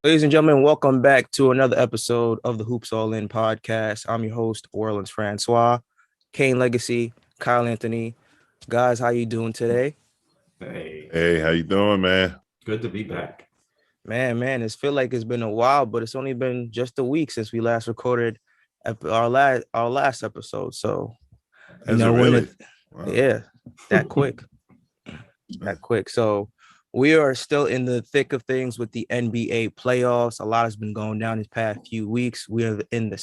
Ladies and gentlemen, welcome back to another episode of the Hoops All In podcast. I'm your host, Orleans Francois, Kane Legacy, Kyle Anthony. Guys, how you doing today? Hey, How you doing, man? good to be back. Man, it's feel like it's been a while, but it's only been just a week since we last recorded our last episode. So Is it when really? Wow. yeah, that quick. That quick. So we are still in the thick of things with the NBA playoffs. A lot has been going down these past few weeks. We are in the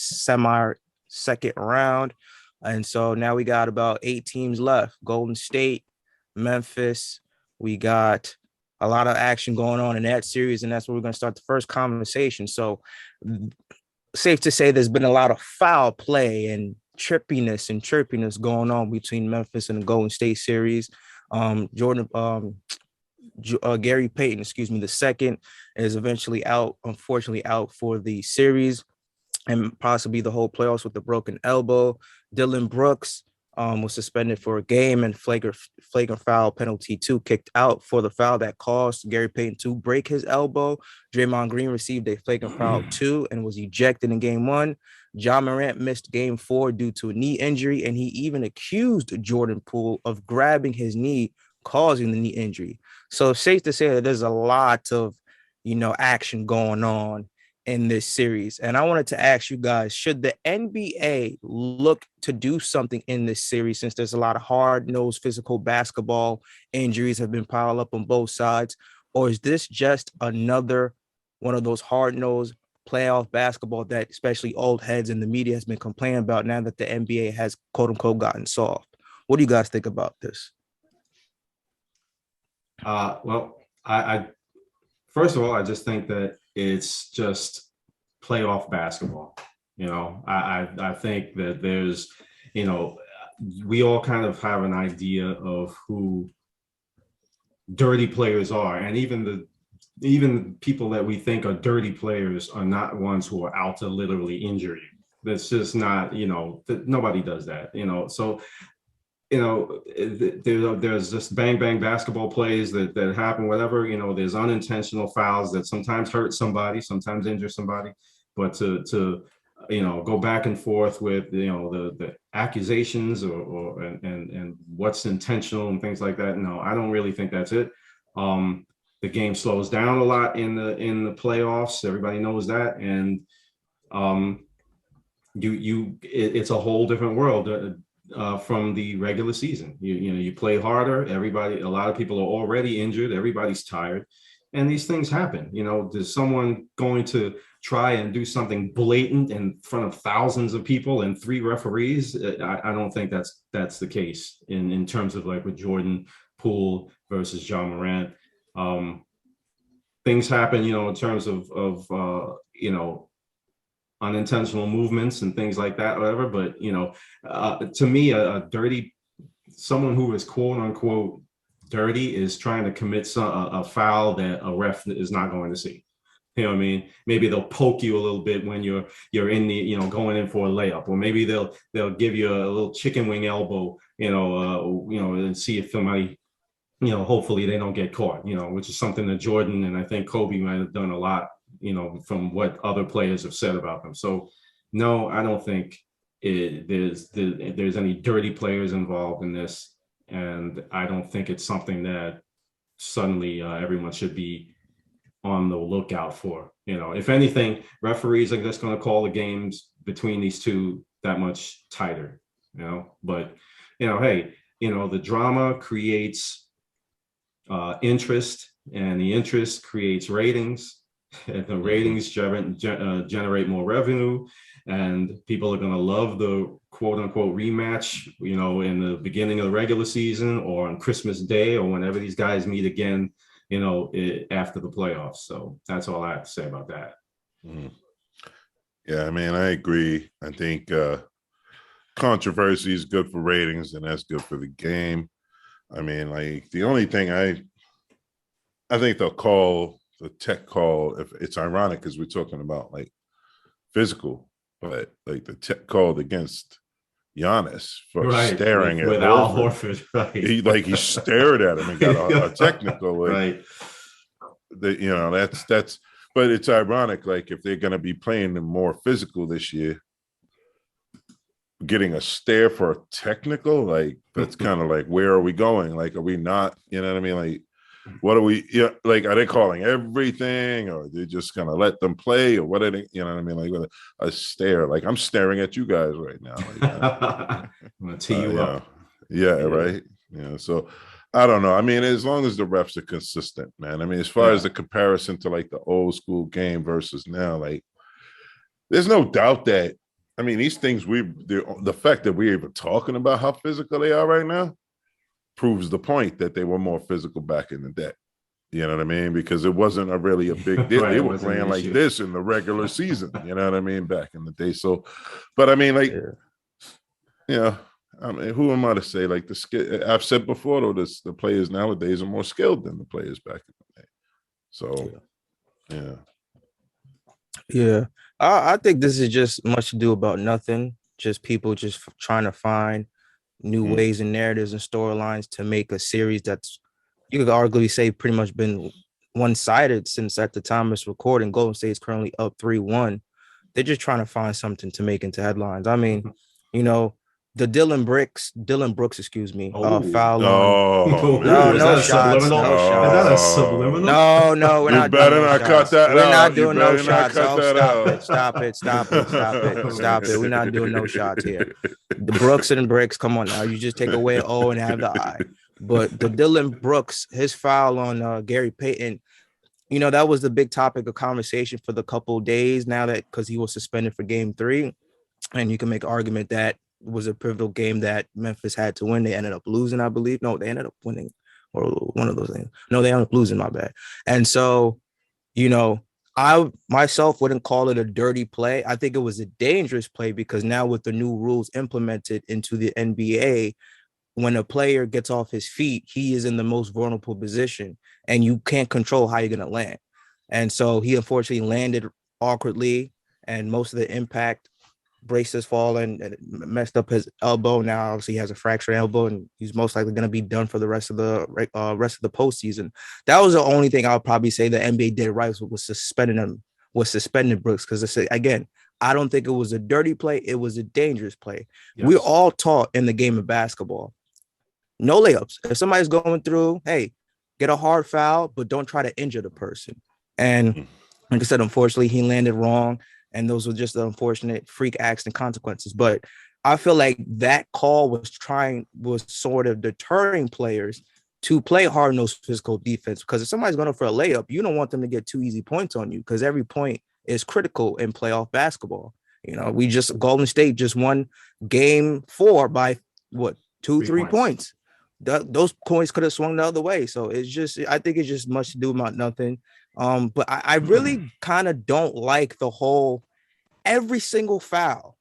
second round. And so now we got about 8 teams left. Golden State, Memphis. We got a lot of action going on in that series, and that's where we're going to start the first conversation. So safe to say there's been a lot of foul play and chirpiness going on between Memphis and the Golden State series. Gary Payton, the second, is eventually out, unfortunately out for the series and possibly the whole playoffs with the broken elbow. Dylan Brooks was suspended for a game and flagrant foul penalty 2 kicked out for the foul that caused Gary Payton to break his elbow. Draymond Green received a flagrant foul 2 and was ejected in game 1. Ja Morant missed game 4 due to a knee injury, and he even accused Jordan Poole of grabbing his knee, causing the knee injury. So it's safe to say that there's a lot of, action going on in this series. And I wanted to ask you guys, should the NBA look to do something in this series since there's a lot of hard-nosed physical basketball injuries have been piled up on both sides? Or is this just another one of those hard-nosed playoff basketball that especially old heads in the media has been complaining about now that the NBA has quote-unquote gotten soft? What do you guys think about this? Well, I first of all, I just think that it's just playoff basketball. I think that there's, we all kind of have an idea of who dirty players are, and even people that we think are dirty players are not ones who are out to literally injure you. That's just not, nobody does that, so. There's just bang bang basketball plays that happen, whatever. There's unintentional fouls that sometimes hurt somebody, sometimes injure somebody, but to go back and forth with the accusations and what's intentional and things like that. No, I don't really think that's it. The game slows down a lot in the playoffs. Everybody knows that, and it's a whole different world. From the regular season, you play harder. A lot of people are already injured. Everybody's tired, and these things happen. There's someone going to try and do something blatant in front of thousands of people and 3 referees. I don't think that's the case in terms of like with Jordan Poole versus Ja Morant. Things happen, in terms of unintentional movements and things like that, whatever. But to me, someone who is quote unquote dirty is trying to commit a foul that a ref is not going to see. You know what I mean? Maybe they'll poke you a little bit when you're in the going in for a layup, or maybe they'll give you a little chicken wing elbow, and see if somebody, hopefully they don't get caught, which is something that Jordan and I think Kobe might have done a lot, from what other players have said about them. So no, I don't think there's any dirty players involved in this. And I don't think it's something that suddenly everyone should be on the lookout for. If anything, referees are just going to call the games between these two that much tighter, but, hey, the drama creates interest, and the interest creates ratings. If the ratings generate more revenue, and people are going to love the quote unquote rematch, in the beginning of the regular season or on Christmas Day or whenever these guys meet again, after the playoffs. So that's all I have to say about that. Yeah, I mean, I agree. I think controversy is good for ratings, and that's good for the game. I mean, like the only thing I think they'll call the tech call, if it's ironic because we're talking about like physical, but like the tech called against Giannis for staring at Al Horford. Right. He stared at him and got a technical. Like, right. That's But it's ironic, like if they're going to be playing them more physical this year, getting a stare for a technical, like that's kind of like, where are we going? Like, are we not? You know what I mean? Like, what are we? Yeah, like, are they calling everything, or they just gonna let them play, or what are they? You know what I mean? Like, with a stare, like I'm staring at you guys right now. Like, I'm gonna tee you up. Yeah, Yeah. right. Yeah, so I don't know. I mean, as long as the refs are consistent, man. I mean, as far as the comparison to like the old school game versus now, like, there's no doubt that. I mean, these things the fact that we're even talking about how physical they are right now proves the point that they were more physical back in the day. You know what I mean? Because it wasn't really a big deal. Right, They it were wasn't an playing like issue. this in the regular season. You know what I mean? Back in the day. So, but I mean, like, you know, I mean, who am I to say? Like I've said before, though, the players nowadays are more skilled than the players back in the day. So, yeah. Yeah. I think this is just much to do about nothing. Just people just trying to find new ways and narratives and storylines to make a series that's, you could arguably say, pretty much been one-sided since at the time it's recording. Golden State is currently up 3-1. They're just trying to find something to make into headlines. I mean, you know, the Dylan Brooks, excuse me, foul on. Oh, No Is shots, no shots. Is that a subliminal? No, we're You not doing better no not cut shots. that We're not out. You doing no better not shots. cut Oh, that stop out. it, stop it, stop it, stop it, stop it. We're not doing no shots here. The Brooks and Bricks, come on now. You just take away an O and have the I. But the Dylan Brooks, his foul on Gary Payton, you know, that was the big topic of conversation for the couple of days now, that because he was suspended for game 3. And you can make an argument that was a pivotal game that Memphis had to win. They ended up losing, I believe. No, they ended up winning, or one of those things. No, they ended up losing, my bad. And so, you know, I myself wouldn't call it a dirty play. I think it was a dangerous play because now with the new rules implemented into the NBA, when a player gets off his feet, he is in the most vulnerable position and you can't control how you're going to land. And so he unfortunately landed awkwardly, and most of the impact braced his fall and messed up his elbow. Now obviously he has a fractured elbow and he's most likely going to be done for the rest of the postseason. That was the only thing I'll probably say the NBA did right, was suspending Brooks, because again, I don't think it was a dirty play. It was a dangerous play. Yes. We're all taught in the game of basketball, no layups. If somebody's going through, hey, get a hard foul, but don't try to injure the person. And like I said, unfortunately, he landed wrong. And those were just the unfortunate freak accident consequences. But I feel like that call was sort of deterring players to play hard-nosed physical defense, because if somebody's going for a layup, you don't want them to get 2 easy points on you, because every point is critical in playoff basketball. You know, Golden State just won game 4 by what, 3 points. Those coins could have swung the other way. So I think it's just much to do about nothing. But I really kind of don't like the whole, every single foul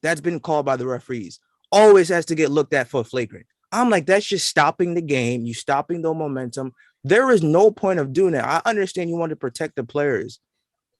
that's been called by the referees always has to get looked at for flagrant. I'm like, that's just stopping the game. You stopping the momentum. There is no point of doing it. I understand you want to protect the players,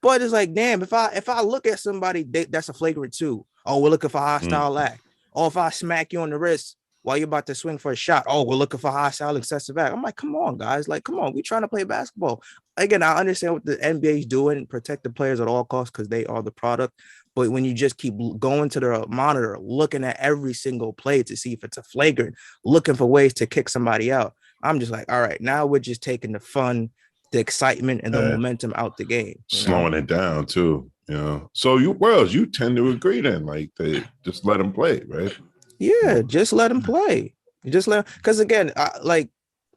but it's like, damn, if I look at somebody, that's a flagrant 2. Oh, we're looking for hostile act. Or if I smack you on the wrist while you're about to swing for a shot, oh, we're looking for hostile excessive act. I'm like, come on, guys. Like, come on. We're trying to play basketball. Again, I understand what the NBA is doing, protect the players at all costs because they are the product. But when you just keep going to the monitor, looking at every single play to see if it's a flagrant, looking for ways to kick somebody out, I'm just like, all right, now we're just taking the fun, the excitement, and the momentum out the game. Slowing it down too, you know. So you tend to agree then, like, they just let them play, right? Yeah, just let him play. Just let him, because again,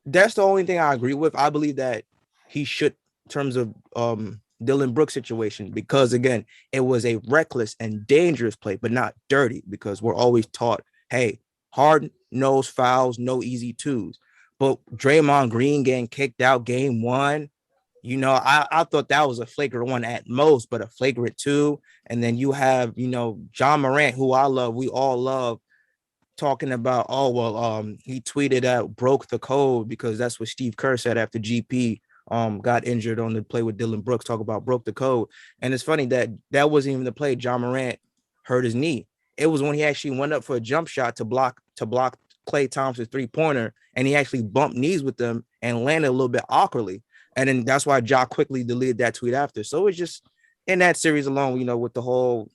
that's the only thing I agree with. I believe that he should, in terms of Dylan Brooks situation, because again, it was a reckless and dangerous play, but not dirty, because we're always taught, hey, hard-nosed fouls, no easy 2s. But Draymond Green getting kicked out game 1, you know, I thought that was a flagrant 1 at most, but a flagrant 2. And then you have, you know, John Morant, who we all love, talking about, he tweeted out broke the code, because that's what Steve Kerr said after GP got injured on the play with Dylan Brooks, talk about broke the code. And it's funny that wasn't even the play John Morant hurt his knee. It was when he actually went up for a jump shot to block Klay Thompson's 3-pointer, and he actually bumped knees with them and landed a little bit awkwardly. And then that's why Ja quickly deleted that tweet after. So it's just in that series alone, with the whole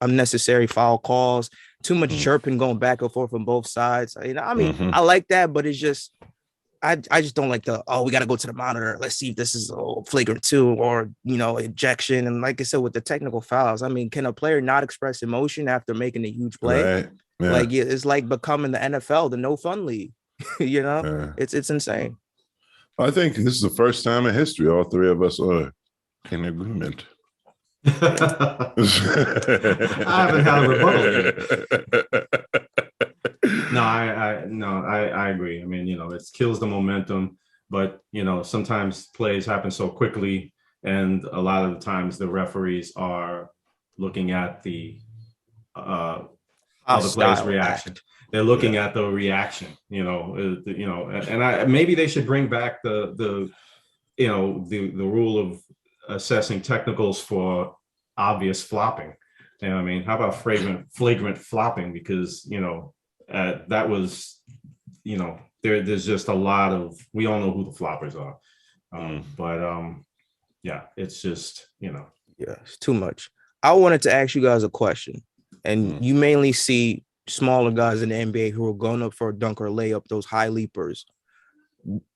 unnecessary foul calls, too much chirping going back and forth from both sides. I like that, but it's just I just don't like we got to go to the monitor. Let's see if this is a flagrant 2 or ejection. And like I said, with the technical fouls, can a player not express emotion after making a huge play? Right. Yeah. Like it's like becoming the NFL, the no fun league. Yeah. It's insane. I think this is the first time in history all three of us are in agreement. I haven't had a rebuttal yet. No, I agree. It kills the momentum, but sometimes plays happen so quickly, and a lot of the times the referees are looking at the other player's reaction. They're looking at the reaction, and maybe they should bring back the rule of assessing technicals for obvious flopping. How about flagrant flopping? Because that was there's just a lot of, we all know who the floppers are, but it's just it's too much. I wanted to ask you guys a question, and you mainly see smaller guys in the NBA who are going up for a dunk or layup, those high leapers.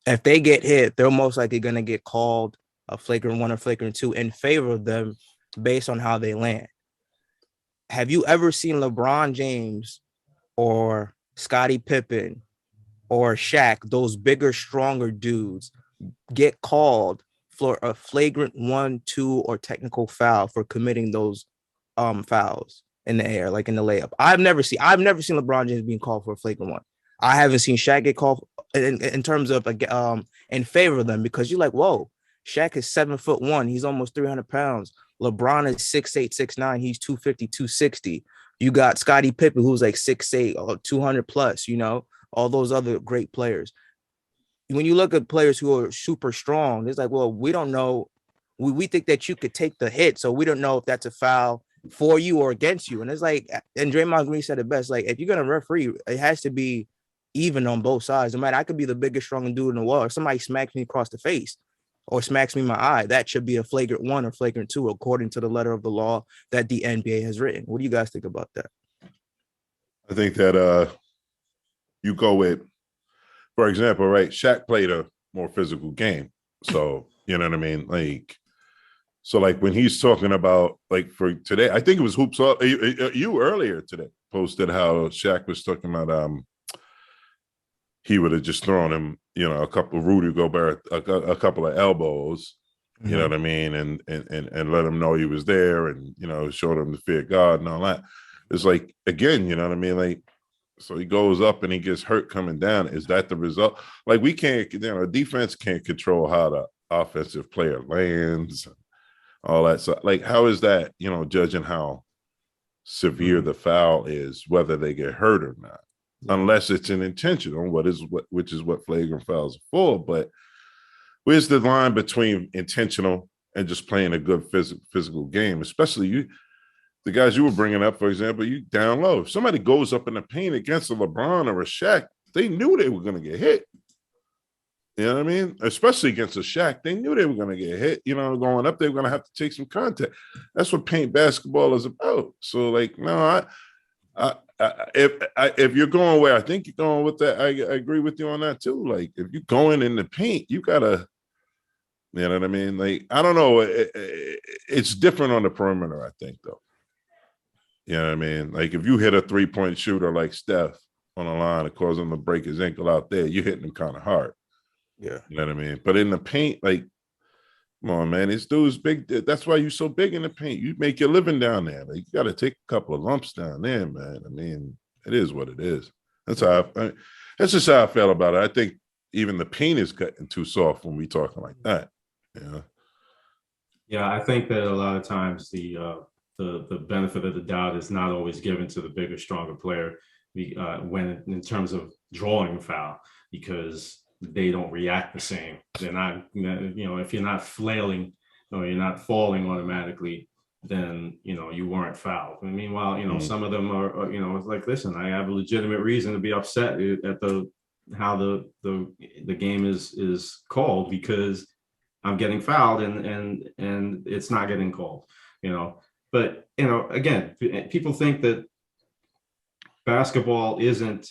If they get hit, they're most likely going to get called a flagrant 1 or flagrant 2 in favor of them based on how they land. Have you ever seen LeBron James or Scottie Pippen or Shaq, those bigger, stronger dudes, get called for a flagrant 1, 2, or technical foul for committing those fouls in the air, like in the layup? I've never seen LeBron James being called for a flagrant 1. I haven't seen Shaq get called in terms of in favor of them, because you're like, whoa, Shaq is 7'1", he's almost 300 pounds. LeBron is 6'8", 6'9", he's 250, 260. You got Scottie Pippen, who's like 6'8", or 200 plus. All those other great players. When you look at players who are super strong, it's like, well, we don't know. We think that you could take the hit, so we don't know if that's a foul for you or against you. And it's like, and Draymond Green said it best, like, if you're gonna referee, it has to be even on both sides. No matter, I could be the biggest, strongest dude in the world. If somebody smacks me across the face or smacks me in my eye, that should be a flagrant 1 or flagrant 2, according to the letter of the law that the NBA has written. What do you guys think about that? I think that you go with, for example, right, Shaq played a more physical game. So, you know what I mean? Like when he's talking about, like, for today, I think it was Hoops, you earlier today posted how Shaq was talking about he would have just thrown him, a couple of Rudy Gobert, a couple of elbows, you know what I mean? And let him know he was there, and, showed him the fear of God and all that. It's like, again, you know what I mean? Like, so he goes up and he gets hurt coming down. Is that the result? Like, we can't, defense can't control how the offensive player lands, and all that. So, like, how is that, judging how severe the foul is, whether they get hurt or not? Unless it's an intentional, which is what flagrant fouls are for. But where's the line between intentional and just playing a good physical game? Especially the guys you were bringing up, for example, you down low. If somebody goes up in the paint against a LeBron or a Shaq, they knew they were going to get hit. You know what I mean? Especially against a Shaq, they knew they were going to get hit. Going up, they were going to have to take some contact. That's what paint basketball is about. So, like, no, if you're going where I think you're going with that, I agree with you on that too. Like, if you're going in the paint, you gotta, you know what I mean? Like, I don't know, it's different on the perimeter, I think, though. You know what I mean? Like, if you hit a 3-point shooter like Steph on the line and cause him to break his ankle out there, you're hitting him kind of hard. Yeah, you know what I mean. But in the paint, like, come on, man, this dude's big. That's why you're so big in the paint. You make your living down there. Like, you got to take a couple of lumps down there, man. I mean, it is what it is. That's that's just how I feel about it. I think even the paint is getting too soft when we talking like that. Yeah. Yeah, I think that a lot of times the benefit of the doubt is not always given to the bigger, stronger player when in terms of drawing a foul, because they don't react the same. They're not, if you're not flailing or you're not falling automatically, then, you weren't fouled. And meanwhile, some of them are, it's like, listen, I have a legitimate reason to be upset at the how the game is called because I'm getting fouled and it's not getting called, you know. But you know, again, people think that basketball isn't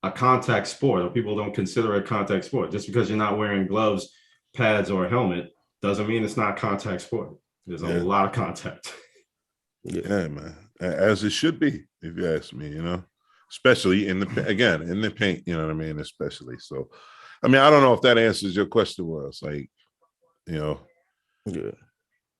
a contact sport, or people don't consider it a contact sport. Just because you're not wearing gloves, pads, or a helmet doesn't mean it's not a contact sport. There's a lot of contact. Yeah, man. As it should be, if you ask me, you know, especially in the paint, you know what I mean? Especially. So, I mean, I don't know if that answers your question, was like, you know. Yeah.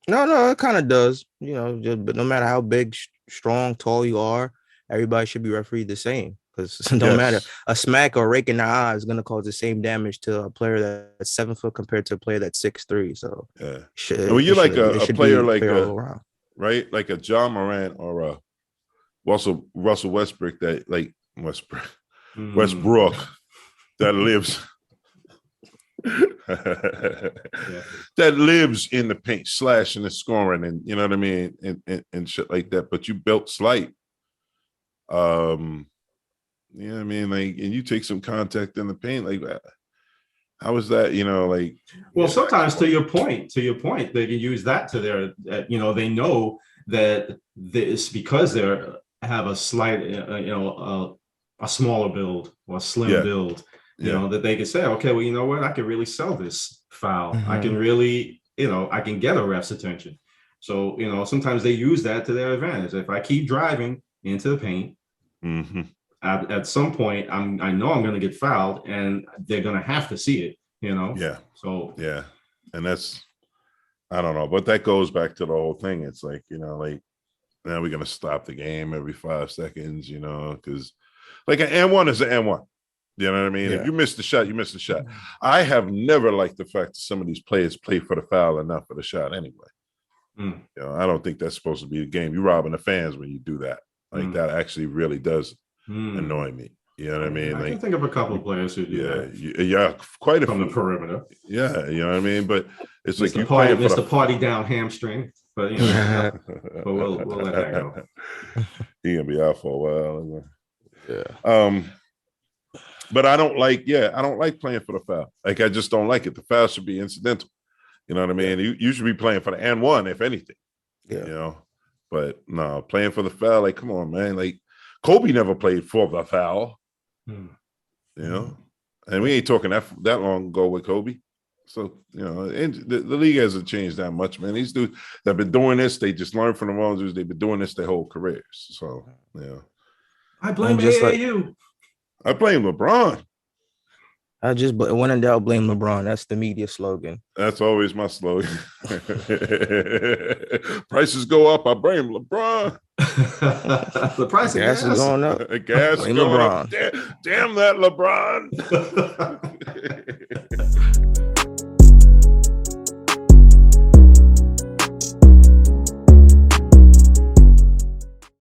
No, it kind of does, you know, but no matter how big, strong, tall you are, everybody should be refereed the same because no matter a smack or rake in the eye is going to cause the same damage to a player that's 7 foot compared to a player that's 6'3". So yeah, and when you're like a player like all around. Right, like a John Morant or a Russell Westbrook that Westbrook that lives. That lives in the paint, slashing and scoring, and you know what I mean, and shit like that. But you built slight, you know what I mean, like, and you take some contact in the paint, like, how is that, you know, like? Well, sometimes to your point, they can use that to their, you know, they know that this because they have a slight, you know, a smaller build or a slim build. You know, that they can say, okay, well, you know what? I can really sell this foul. I can really, you know, I can get a ref's attention. So, you know, sometimes they use that to their advantage. If I keep driving into the paint, at some point, I know I'm going to get fouled and they're going to have to see it, you know? Yeah. So, yeah. And that's, I don't know, but that goes back to the whole thing. It's like, you know, like, now we're going to stop the game every 5 seconds, you know, because like an N1 is an N1. You know what I mean? Yeah. If you miss the shot, you miss the shot. I have never liked the fact that some of ththese players play for the foul and not for the shot anyway. You know, I don't think that's supposed to be the game. You're robbing the fans when you do that. Like that actually really does annoy me. You know what I mean? I like, can think of a couple of players who do that. Yeah, quite a from few. The perimeter. Yeah, you know what I mean? But it's like you playing for the party down hamstring. But you know, but we'll let that go. He's gonna be out for a while. Yeah. But I don't like playing for the foul. Like, I just don't like it. The foul should be incidental. You know what I mean? You should be playing for the and one, if anything. Yeah. You know, but no, playing for the foul, like, come on, man. Like, Kobe never played for the foul. You know, and we ain't talking that long ago with Kobe. So, you know, and the league hasn't changed that much, man. These dudes that have been doing this, they just learn from the wrong dudes. They've been doing this their whole careers. So, you know. I blame AAU. I blame LeBron. When in doubt, blame LeBron. That's the media slogan. That's always my slogan. Prices go up, I blame LeBron. The price of gas is going up. Gas blame going LeBron. Up. Damn that LeBron.